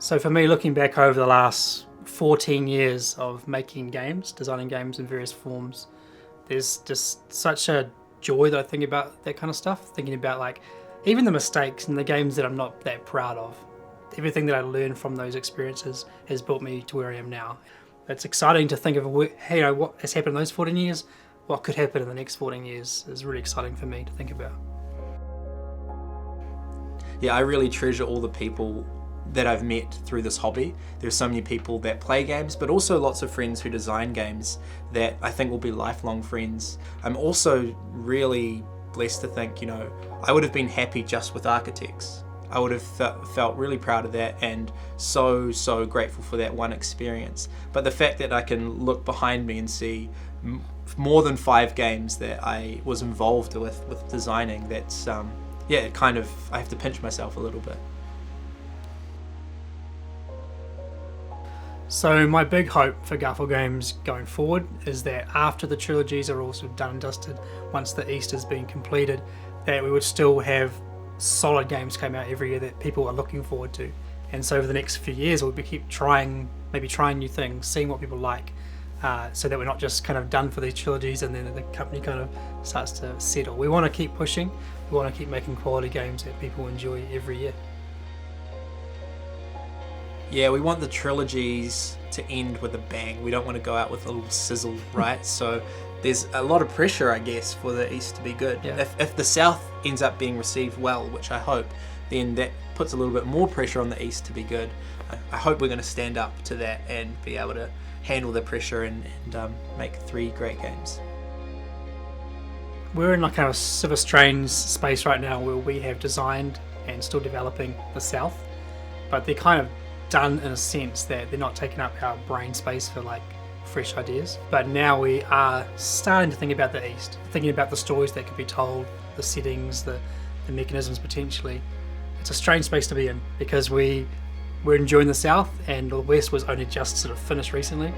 So for me, looking back over the last 14 years of making games, designing games in various forms, there's just such a joy that I think about that kind of stuff, thinking about like even the mistakes and the games that I'm not that proud of. Everything that I learned from those experiences has built me to where I am now. It's exciting to think of, hey, you know, what has happened in those 14 years, what could happen in the next 14 years is really exciting for me to think about. Yeah, I really treasure all the people that I've met through this hobby. There's so many people that play games, but also lots of friends who design games that I think will be lifelong friends. I'm also really blessed to think, you know, I would have been happy just with architects. I would have felt really proud of that and so grateful for that one experience. But the fact that I can look behind me and see more than 5 games that I was involved with designing, that's, yeah, kind of, I have to pinch myself a little bit. So my big hope for Garphill Games going forward is that after the trilogies are also done and dusted, once the East has been completed, that we would still have solid games come out every year that people are looking forward to. And so over the next few years we'll keep trying new things, seeing what people like, so that we're not just kind of done for these trilogies and then the company kind of starts to settle. We want to keep pushing, we want to keep making quality games that people enjoy every year. Yeah, we want the trilogies to end with a bang. We don't want to go out with a little sizzle, right? So there's a lot of pressure, I guess, for the East to be good. Yeah. If the South ends up being received well, which I hope, then that puts a little bit more pressure on the East to be good. I hope we're going to stand up to that and be able to handle the pressure and make 3 great games. We're in like kind of sort of strange space right now where we have designed and still developing the South, but they're kind of done in a sense that they're not taking up our brain space for like fresh ideas. But now we are starting to think about the East, thinking about the stories that could be told, the settings, the mechanisms potentially. It's a strange space to be in because we're enjoying the South and the West was only just sort of finished recently,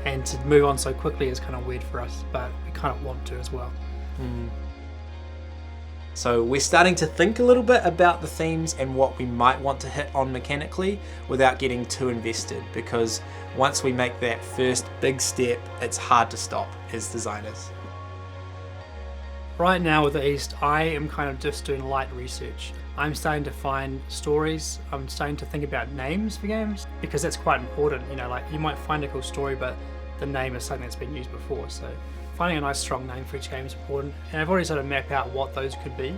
and to move on so quickly is kind of weird for us, but we kind of want to as well. So we're starting to think a little bit about the themes and what we might want to hit on mechanically without getting too invested, because once we make that first big step, it's hard to stop as designers. Right now with the East, I am kind of just doing light research. I'm starting to find stories, I'm starting to think about names for games, because that's quite important. You know, like you might find a cool story, but the name is something that's been used before, so finding a nice strong name for each game is important. And I've already sort of mapped out what those could be,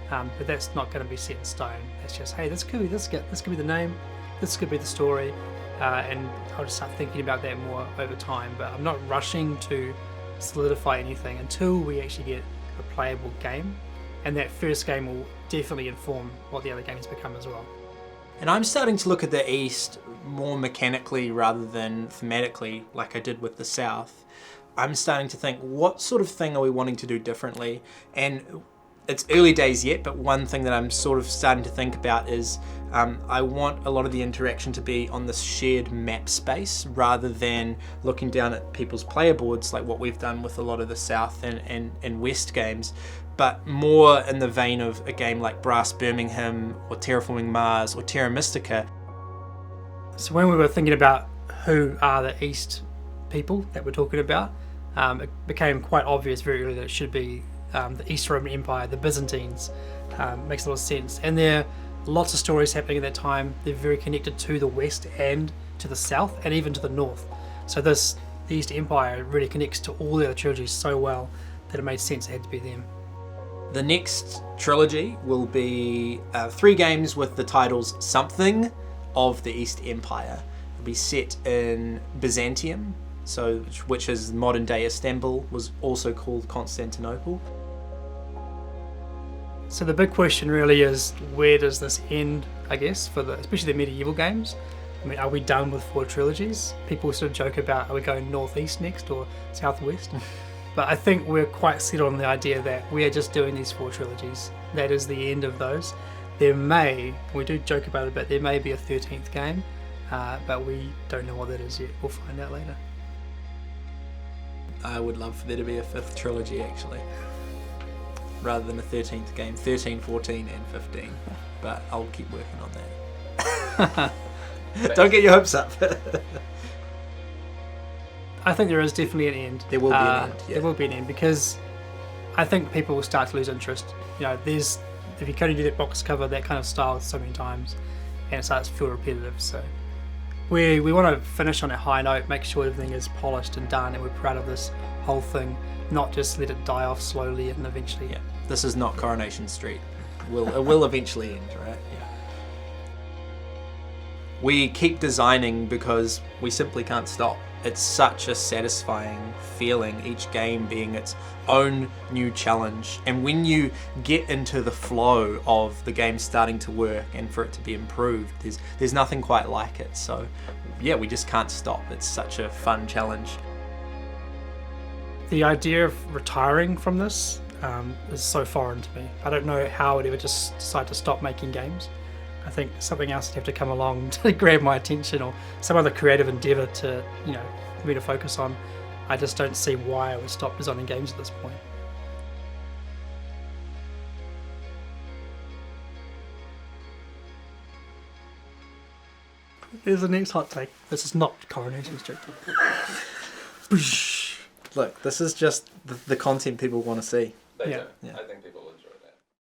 but that's not going to be set in stone. It's just, hey, this could be the name, this could be the story, and I'll just start thinking about that more over time. But I'm not rushing to solidify anything until we actually get a playable game, and that first game will definitely inform what the other games become as well. And I'm starting to look at the East more mechanically rather than thematically like I did with the South. I'm starting to think, what sort of thing are we wanting to do differently? And it's early days yet, but one thing that I'm sort of starting to think about is I want a lot of the interaction to be on this shared map space rather than looking down at people's player boards like what we've done with a lot of the South and West games, but more in the vein of a game like Brass Birmingham or Terraforming Mars or Terra Mystica. So when we were thinking about who are the East people that we're talking about, it became quite obvious very early that it should be the East Roman Empire, the Byzantines. Makes a lot of sense. And there are lots of stories happening at that time. They're very connected to the West and to the South and even to the North. So the East Empire really connects to all the other trilogies so well that it made sense it had to be them. The next trilogy will be 3 games with the titles Something of the East Empire. It'll be set in Byzantium, so which is modern day Istanbul, was also called Constantinople. So the big question really is, where does this end, I guess, for especially the medieval games? I mean, are we done with 4 trilogies? People sort of joke about, are we going northeast next or southwest? But I think we're quite set on the idea that we are just doing these 4 trilogies. That is the end of those. We do joke about it, but there may be a 13th game, but we don't know what that is yet. We'll find out later. I would love for there to be a 5th trilogy actually, rather than a 13th game, 13, 14 and 15, but I'll keep working on that. Don't get your hopes up. I think there is definitely an end. There will be an end. Yeah. There will be an end because I think people will start to lose interest. You know, if you can only do that box cover, that kind of style so many times, and it starts to feel repetitive. So we want to finish on a high note, make sure everything is polished and done, and we're proud of this whole thing, not just let it die off slowly and eventually. Yeah. This is not Coronation Street. It will eventually end, right? Yeah. We keep designing because we simply can't stop. It's such a satisfying feeling, each game being its own new challenge. And when you get into the flow of the game starting to work and for it to be improved, there's nothing quite like it. So yeah, we just can't stop. It's such a fun challenge. The idea of retiring from this is so foreign to me. I don't know how I would ever just decide to stop making games. I think something else would have to come along to grab my attention, or some other creative endeavour to, for me to focus on. I just don't see why I would stop designing games at this point. There's the next hot take. This is not Coronation Street. Look, this is just the content people want to see. They Yeah. do. I think people would